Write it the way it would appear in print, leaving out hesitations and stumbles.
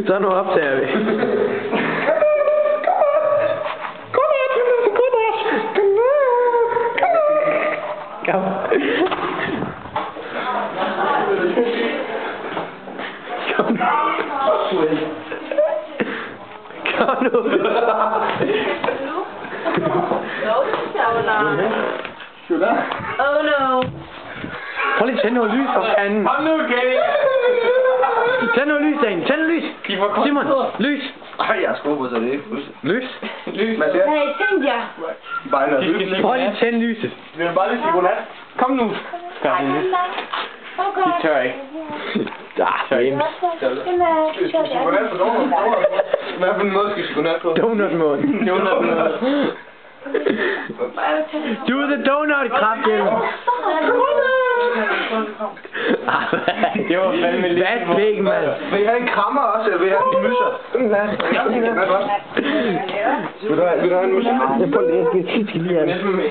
Så nu optager vi. Kom. Kom nu. Kom nu. Oh no. Prøv lige at tænde noget lys for fanden. Kom nu, Kenny. Tænd noget lys, Dan. Tænd lys. Simon, lys. Ej, jeg skruer på så det. Lys. Lys. Hvad siger? Hey, tænd jer. Bare noget lys. Prøv lige at tænde lyset. Vi vil bare lige sige godnat. Kom nu. Ej, okay. De tør ikke. James. Skal vi sige godnat på donut? Hvad for en måde skal vi sige godnat på? Donutmåden. Donut. Do the donut, kraftigt. Det var fandme lidt. Hvad væk, mand? Vil I have en krammer også, eller vil I have en myser? Vil du have en myser? Jeg får lige. Jeg skal lige have. Næsten med.